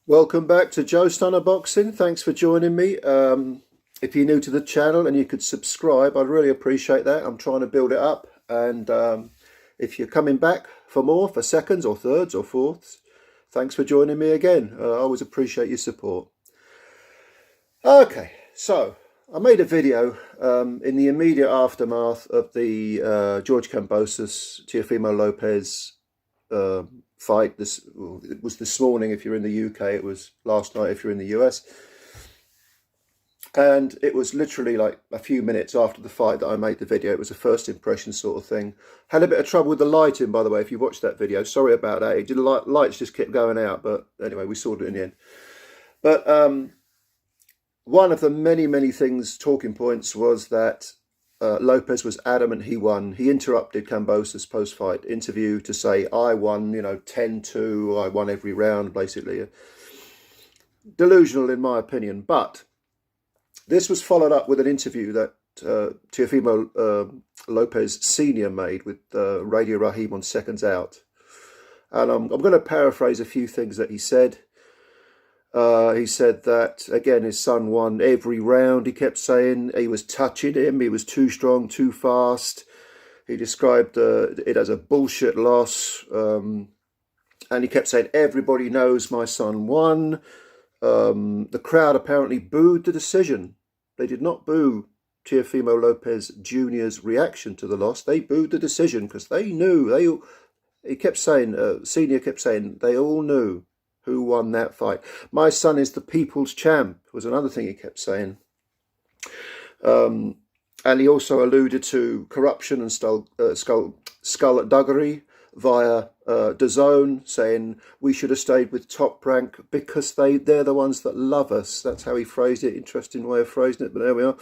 Welcome back to Joe Stunner Boxing. Thanks for joining me. If you're new to the channel and you could subscribe, I'd really appreciate that. I'm trying to build it up. And if you're coming back for more, for seconds or thirds or fourths, thanks for joining me again. I always appreciate your support. Okay, so I made a video in the immediate aftermath of the George Kambosos, Teofimo Lopez fight. It was this morning if you're in the UK, it was last night if you're in the US, and it was literally like a few minutes after the fight that I made the video. It was a first impression sort of thing. Had a bit of trouble with the lighting, by the way, if you watched that video. Sorry about that. Lights just kept going out, but anyway, we sorted it in the end. But one of the many things, talking points, was that Lopez was adamant he won. He interrupted Kambosos' post-fight interview to say, I won, 10-2, I won every round, basically. Delusional, in my opinion. But this was followed up with an interview that Teofimo Lopez Snr made with Radio Rahim on Seconds Out. And I'm going to paraphrase a few things that he said. He said that, again, his son won every round. He kept saying he was touching him. He was too strong, too fast. He described it as a bullshit loss. And he kept saying, everybody knows my son won. The crowd apparently booed the decision. They did not boo Teofimo Lopez Jr.'s reaction to the loss. They booed the decision because they knew. He kept saying, Senior kept saying, they all knew who won that fight. My son is the people's champ, was another thing he kept saying. And he also alluded to corruption and skullduggery via DAZN, saying we should have stayed with Top Rank because they're the ones that love us. That's how he phrased it. Interesting way of phrasing it, but there we are.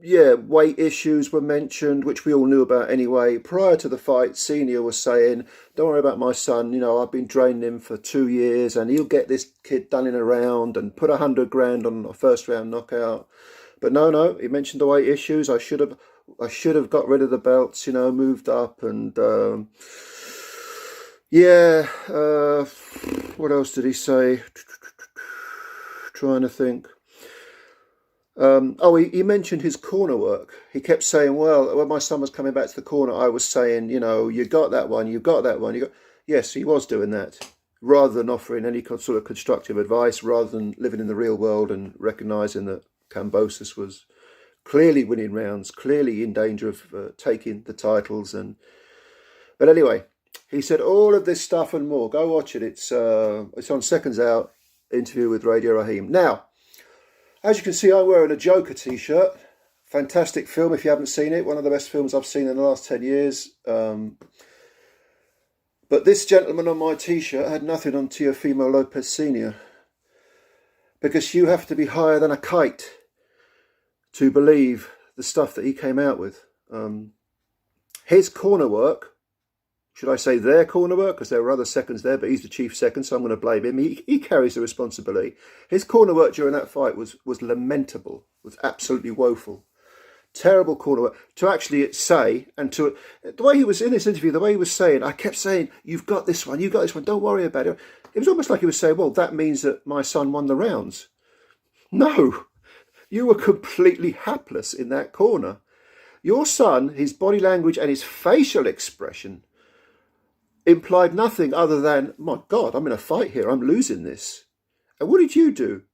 Yeah, weight issues were mentioned, which we all knew about anyway. Prior to the fight, Senior was saying, don't worry about my son, I've been training him for 2 years and he'll get this kid done in a round and put 100 grand on a first round knockout. But no, he mentioned the weight issues. I should have got rid of the belts, moved up and what else did he say? Trying to think. He mentioned his corner work. He kept saying, well, when my son was coming back to the corner, I was saying, you got that one, you got that one. Yes, he was doing that. Rather than offering any sort of constructive advice, rather than living in the real world and recognising that Kambosos was clearly winning rounds, clearly in danger of taking the titles. But anyway, he said all of this stuff and more. Go watch it. It's on Seconds Out, interview with Radio Rahim. Now, as you can see, I'm wearing a Joker t-shirt. Fantastic film if you haven't seen it. One of the best films I've seen in the last 10 years. But this gentleman on my t-shirt had nothing on Teofimo Lopez Snr. Because you have to be higher than a kite to believe the stuff that he came out with. His corner work, should I say their corner work, because there were other seconds there, but he's the chief second, so I'm going to blame him. He carries the responsibility. His corner work during that fight was lamentable, was absolutely woeful. Terrible corner work. To actually say, and the way he was in this interview, the way he was saying, I kept saying, you've got this one, don't worry about it. It was almost like he was saying, well, that means that my son won the rounds. No, you were completely hapless in that corner. Your son, his body language and his facial expression implied nothing other than, my God, I'm in a fight here. I'm losing this. And what did you do?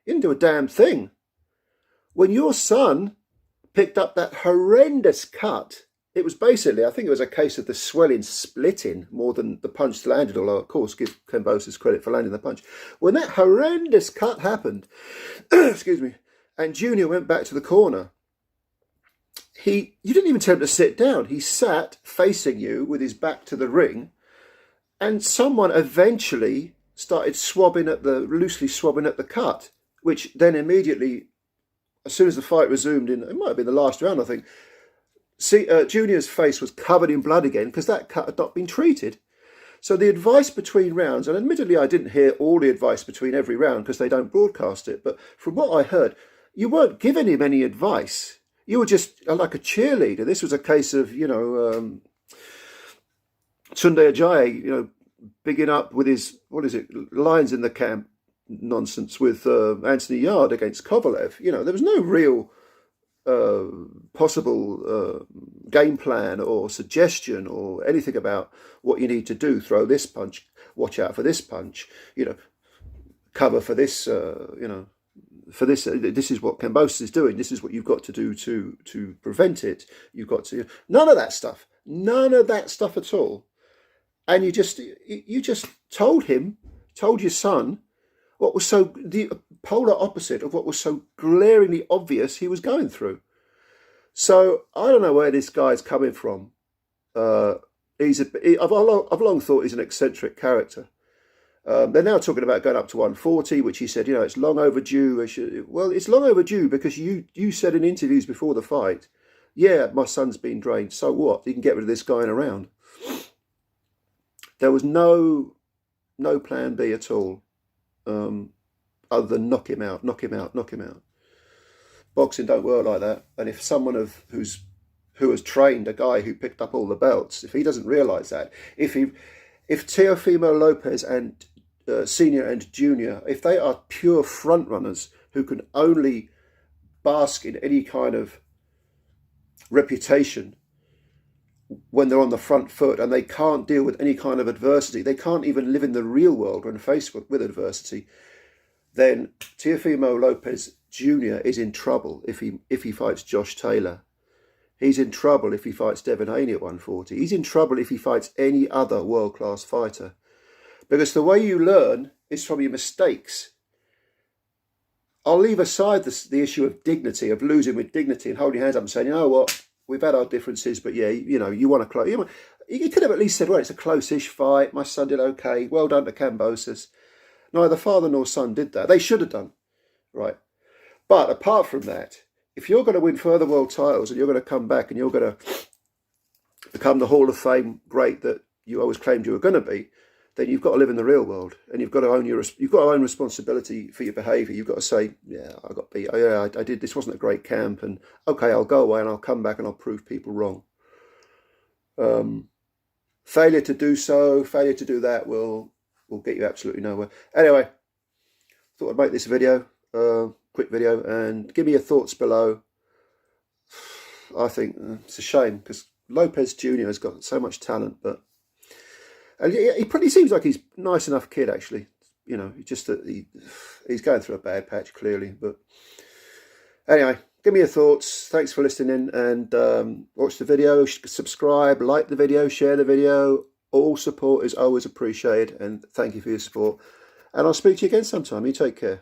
You didn't do a damn thing. When your son picked up that horrendous cut, it was basically, I think it was a case of the swelling splitting more than the punch landed, although, of course, give Kambosos credit for landing the punch. When that horrendous cut happened, excuse me, and Junior went back to the corner, you didn't even tell him to sit down. He sat facing you with his back to the ring, and someone eventually started loosely swabbing at the cut, which then immediately, as soon as the fight resumed, it might have been the last round, I think, Junior's face was covered in blood again because that cut had not been treated. So the advice between rounds, and admittedly I didn't hear all the advice between every round because they don't broadcast it, but from what I heard, you weren't giving him any advice. You were just like a cheerleader. This was a case of, Tunde Ajayi, you know, bigging up with his, what is it, Lions in the Camp nonsense with Anthony Yard against Kovalev. You know, there was no real possible game plan or suggestion or anything about what you need to do. Throw this punch, watch out for this punch, you know, cover for this, you know, for this. This is what Kambosos is doing. This is what you've got to do to prevent it. You've got to, none of that stuff, at all. And you just told your son what was so the polar opposite of what was so glaringly obvious he was going through. So I don't know where this guy's coming from. I've long thought he's an eccentric character. They're now talking about going up to 140, which he said, you know, it's long overdue. Well, it's long overdue because you said in interviews before the fight, yeah, my son's been drained. So what? You can get rid of this guy in a round. There was no plan B at all. Other than knock him out. Boxing don't work like that. And if someone who has trained a guy who picked up all the belts, if he doesn't realise that, if Teofimo Lopez and Senior and Junior, if they are pure front runners who can only bask in any kind of reputation when they're on the front foot and they can't deal with any kind of adversity, they can't even live in the real world when faced with adversity, then Teofimo Lopez Jr. is in trouble if he fights Josh Taylor. He's in trouble if he fights Devin Haney at 140. He's in trouble if he fights any other world-class fighter. Because the way you learn is from your mistakes. I'll leave aside the issue of dignity, of losing with dignity and holding your hands up and saying, you know what, we've had our differences, but yeah, you know, you want to close. You could have at least said, well, it's a close-ish fight. My son did okay. Well done to Kambosos. Neither father nor son did that. They should have done, right? But apart from that, if you're going to win further world titles and you're going to come back and you're going to become the Hall of Fame great that you always claimed you were going to be, then you've got to live in the real world and you've got to own responsibility for your behaviour. You've got to say, yeah, I got beat. Oh, yeah, I did. This wasn't a great camp, and okay, I'll go away and I'll come back and I'll prove people wrong. Failure to do so, failure to do that will get you absolutely nowhere. Anyway, thought I'd make this video, quick video, and give me your thoughts below. I think it's a shame because Lopez Jr. has got so much talent, but and he pretty seems like he's a nice enough kid, actually. You know, just that he's going through a bad patch, clearly. But anyway, give me your thoughts. Thanks for listening, and watch the video, subscribe, like the video, share the video. All support is always appreciated, and thank you for your support. And I'll speak to you again sometime. You take care.